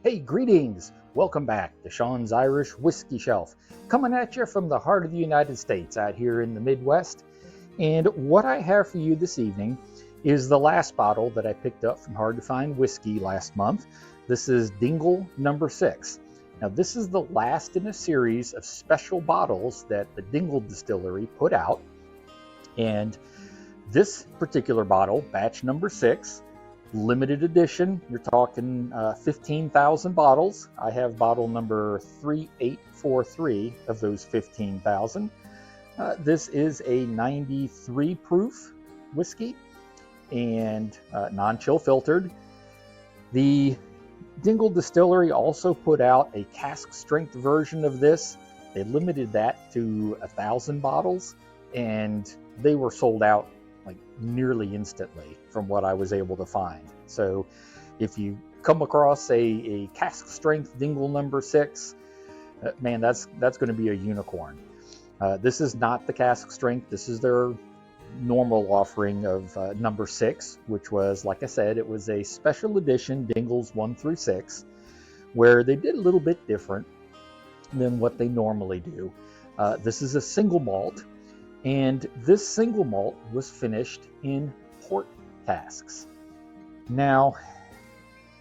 Hey, greetings! Welcome back to Sean's Irish Whiskey Shelf, coming at you from the heart of the United States out here in the Midwest. And what I have for you this evening is the last bottle that I picked up from Hard to Find Whisky last month. This is Dingle number 6. Now, this is the last in a series of special bottles that the Dingle Distillery put out. And this particular bottle, batch number 6, limited edition, you're talking 15,000 bottles. I have bottle number 3843 of those 15,000. This is a 93 proof whiskey and non-chill filtered. The Dingle Distillery also put out a cask strength version of this. They limited that to 1,000 bottles, and they were sold out like nearly instantly from what I was able to find. So if you come across a cask strength Dingle number 6, man, that's going to be a unicorn. This is not the cask strength. This is their normal offering of number 6, which was, like I said, it was a special edition Dingles 1 through 6, where they did a little bit different than what they normally do. This is a single malt, and this single malt was finished in port casks. Now,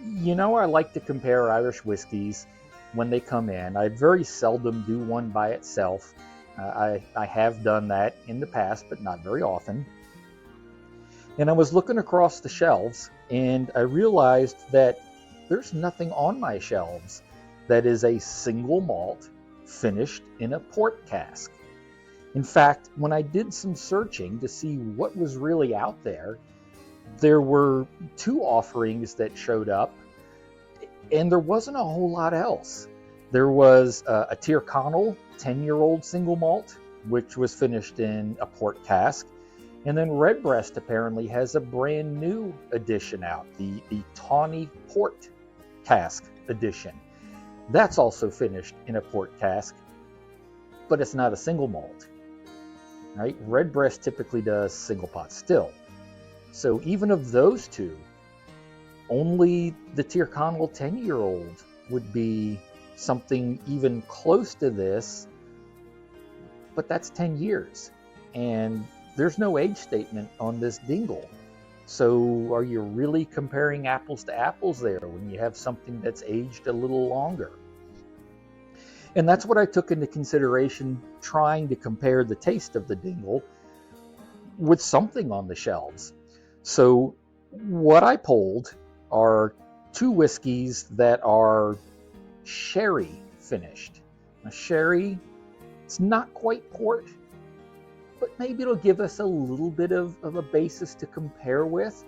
you know, I like to compare Irish whiskeys when they come in. I very seldom do one by itself. I have done that in the past, but not very often. And I was looking across the shelves, and I realized that there's nothing on my shelves that is a single malt finished in a port cask. In fact, when I did some searching to see what was really out there, there were 2 offerings that showed up, and there wasn't a whole lot else. There was a Tyrconnell 10-year-old single malt, which was finished in a port cask. And then Redbreast apparently has a brand new edition out, the Tawny Port Cask edition. That's also finished in a port cask, but it's not a single malt, right? Redbreast typically does single pot still. So even of those 2, only the Tyrconnell 10-year-old would be something even close to this, but that's 10 years. And there's no age statement on this Dingle. So are you really comparing apples to apples there when you have something that's aged a little longer? And that's what I took into consideration trying to compare the taste of the Dingle with something on the shelves. So what I pulled are 2 whiskeys that are sherry finished. Now, sherry, it's not quite port, but maybe it'll give us a little bit of a basis to compare with.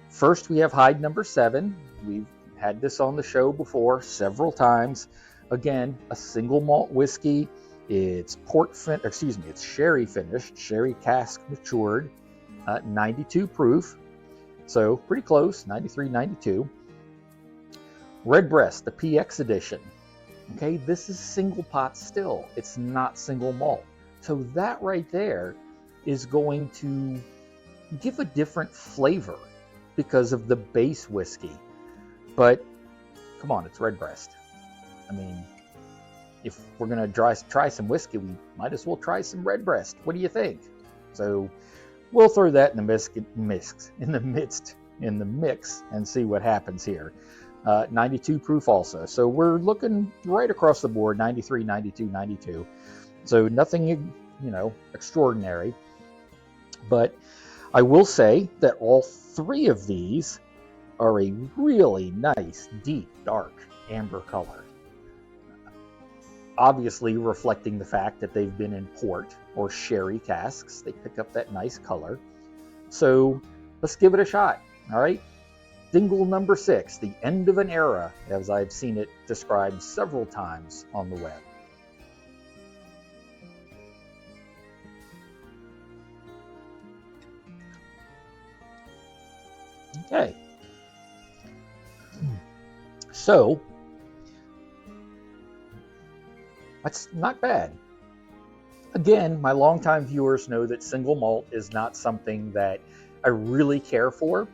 First, we have Hyde number 7. We've had this on the show before several times. Again, a single malt whiskey. It's it's sherry finished, sherry cask matured, 92 proof. So pretty close, 93, 92. Redbreast, the PX edition. Okay, this is single pot still. It's not single malt. So that right there is going to give a different flavor because of the base whiskey. But come on, it's Redbreast. I mean, if we're going to try some whiskey, we might as well try some Redbreast. What do you think? So we'll throw that in the mix and see what happens here. 92 proof also. So we're looking right across the board, 93, 92, 92. So nothing, extraordinary. But I will say that all 3 of these are a really nice, deep, dark amber color. Obviously reflecting the fact that they've been in port or sherry casks. They pick up that nice color. So let's give it a shot, all right? Dingle number 6, the end of an era, as I've seen it described several times on the web. Okay. So, that's not bad. Again, my longtime viewers know that single malt is not something that I really care for.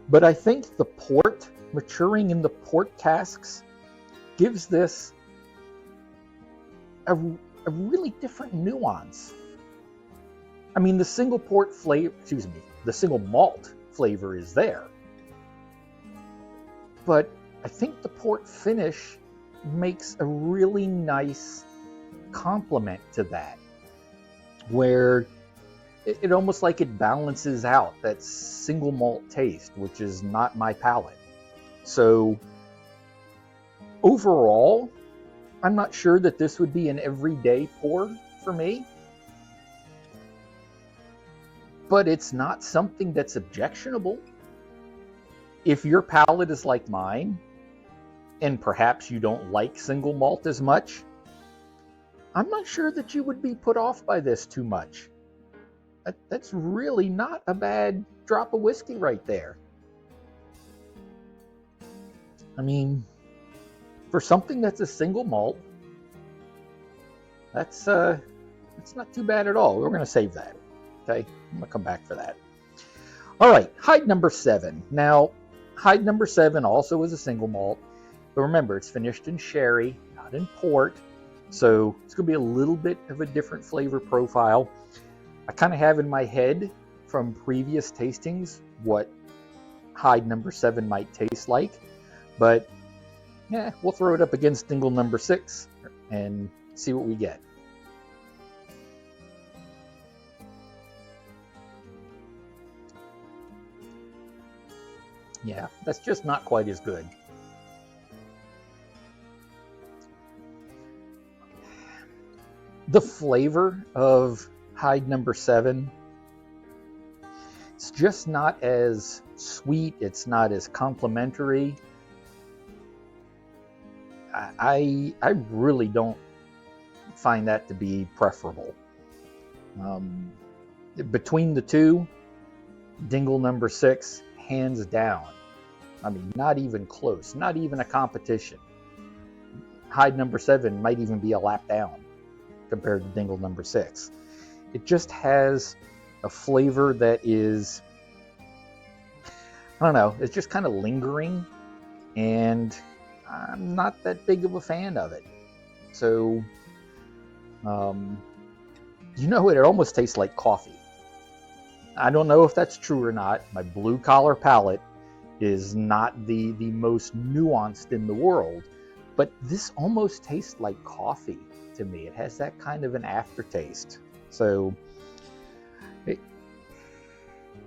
But I think the port maturing in the port casks gives this a really different nuance. I mean, the single port flavor, the single malt flavor is there. But I think the port finish makes a really nice complement to that, where it almost like it balances out that single malt taste, which is not my palate. So overall, I'm not sure that this would be an everyday pour for me, but it's not something that's objectionable. If your palate is like mine, and perhaps you don't like single malt as much, I'm not sure that you would be put off by this too much. That's really not a bad drop of whiskey right there. I mean, for something that's a single malt, that's not too bad at all. We're going to save that. Okay, I'm going to come back for that. All right, Hyde number 7. Now, Hyde number 7 also is a single malt, but remember, it's finished in sherry, not in port, so it's going to be a little bit of a different flavor profile. I kind of have in my head from previous tastings what Hyde number 7 might taste like, but yeah, we'll throw it up against Dingle number 6 and see what we get. Yeah, that's just not quite as good. The flavor of Hyde number 7, it's just not as sweet, it's not as complimentary. I really don't find that to be preferable. Between the two, Dingle number 6, hands down. I mean, not even close, not even a competition. Hyde number 7 might even be a lap down compared to Dingle number 6. It just has a flavor that is, I don't know, it's just kind of lingering, and I'm not that big of a fan of it. So, you know, it almost tastes like coffee. I don't know if that's true or not. My blue collar palate is not the most nuanced in the world, but this almost tastes like coffee to me. It has that kind of an aftertaste. So,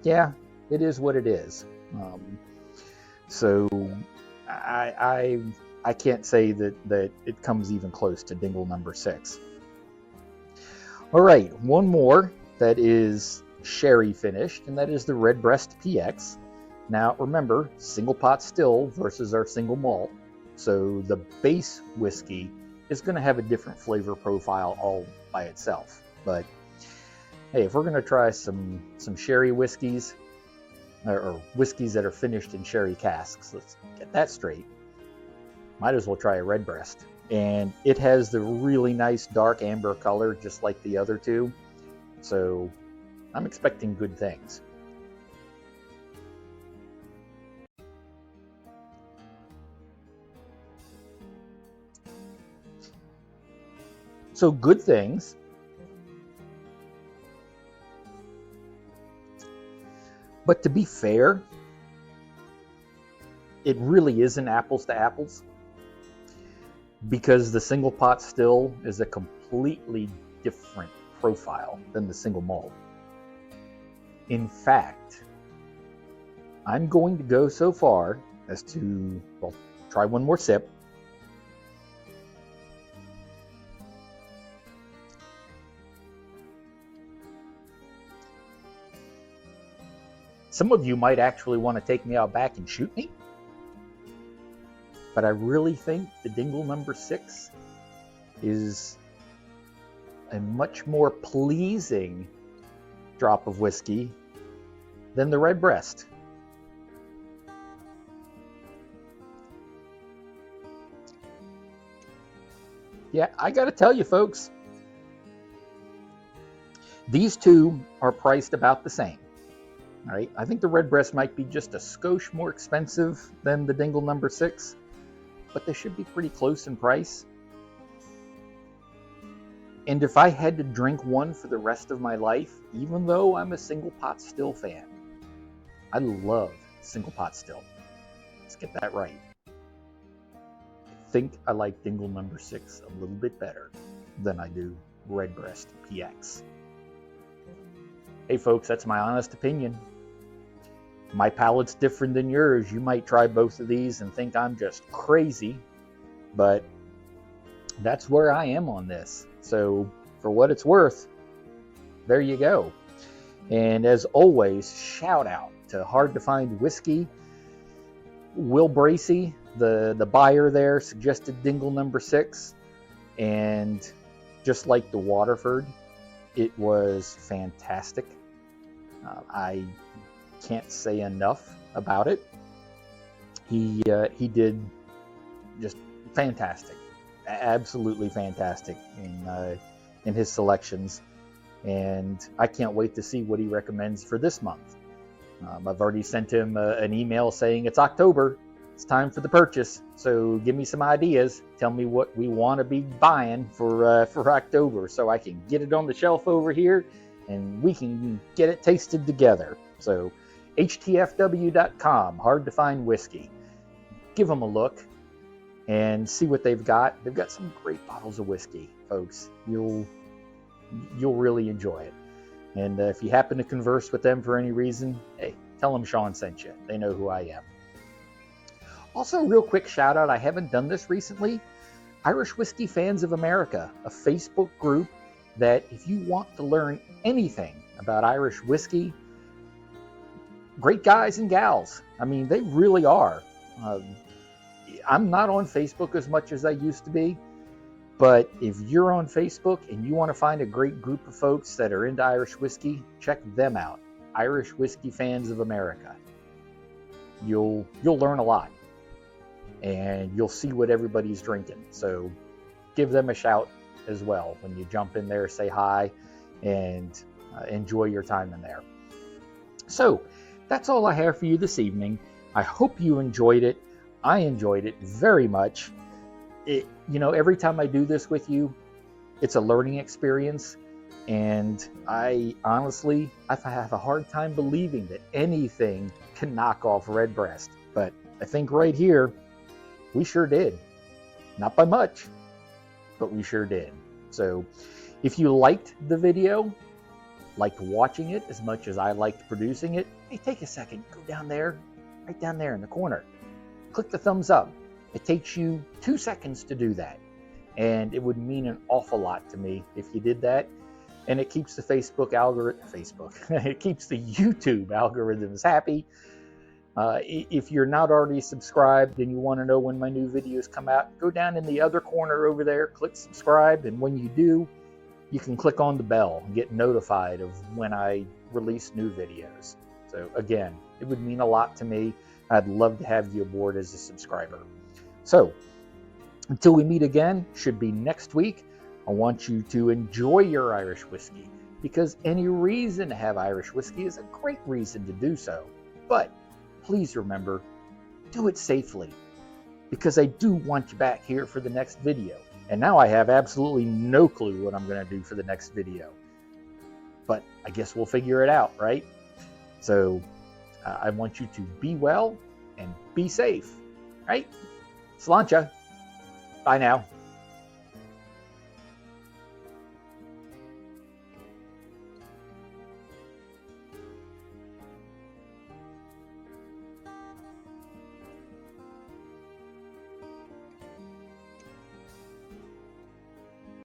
yeah, it is what it is. So I can't say that it comes even close to Dingle number 6. All right, one more that is sherry finished, and that is the Redbreast PX. Now remember, single pot still versus our single malt, so the base whiskey is going to have a different flavor profile all by itself. But hey, if we're going to try some sherry whiskeys, or whiskeys that are finished in sherry casks, let's get that straight, might as well try a Redbreast. And it has the really nice dark amber color just like the other two, so I'm expecting good things. So good things. But to be fair, it really isn't apples to apples, because the single pot still is a completely different profile than the single malt. In fact, I'm going to go so far as to, well, try one more sip. Some of you might actually want to take me out back and shoot me, but I really think the Dingle number 6 is a much more pleasing drop of whiskey than the Redbreast. Yeah, I got to tell you, folks, these two are priced about the same. All right, I think the Redbreast might be just a skosh more expensive than the Dingle number 6, but they should be pretty close in price. And if I had to drink one for the rest of my life, even though I'm a single pot still fan, I love single pot still. Let's get that right. I think I like Dingle number 6 a little bit better than I do Redbreast PX. Hey folks, that's my honest opinion. My palate's different than yours. You might try both of these and think I'm just crazy, but that's where I am on this. So for what it's worth, there you go. And as always, shout out to Hard to Find Whisky. Will Bracey, the buyer there, suggested Dingle number 6, and just like the Waterford, it was fantastic. I can't say enough about it. He did just fantastic, absolutely fantastic in his selections, and I can't wait to see what he recommends for this month. I've already sent him an email saying it's October, it's time for the purchase, so give me some ideas. Tell me what we want to be buying for October, so I can get it on the shelf over here, and we can get it tasted together. So htfw.com, Hard to Find Whisky. Give them a look and see what they've got. They've got some great bottles of whiskey, folks. You'll really enjoy it. And if you happen to converse with them for any reason, hey, tell them Sean sent you. They know who I am. Also, real quick shout out, I haven't done this recently. Irish Whiskey Fans of America, a Facebook group that if you want to learn anything about Irish whiskey, great guys and gals. I mean, they really are. I'm not on Facebook as much as I used to be, but if you're on Facebook and you want to find a great group of folks that are into Irish whiskey, check them out. Irish Whiskey Fans of America. You'll learn a lot, and you'll see what everybody's drinking. So give them a shout as well when you jump in there. Say hi and enjoy your time in there. So that's all I have for you this evening. I hope you enjoyed it. I enjoyed it very much. Every time I do this with you, it's a learning experience, and I honestly have a hard time believing that anything can knock off Redbreast, but I think right here we sure did. Not by much, but we sure did. So if you liked the video, liked watching it as much as I liked producing it, hey, take a second, go down there, right down there in the corner, click the thumbs up. It takes you 2 seconds to do that, and it would mean an awful lot to me if you did that. And it keeps the it keeps the YouTube algorithms happy. If you're not already subscribed and you want to know when my new videos come out, go down in the other corner over there, click subscribe, and when you do, you can click on the bell and get notified of when I release new videos. So again, it would mean a lot to me. I'd love to have you aboard as a subscriber. So until we meet again, should be next week, I want you to enjoy your Irish whiskey, because any reason to have Irish whiskey is a great reason to do so. But please remember, do it safely, because I do want you back here for the next video. And now I have absolutely no clue what I'm going to do for the next video. But I guess we'll figure it out, right? So I want you to be well and be safe, right? Sláinte. Bye now.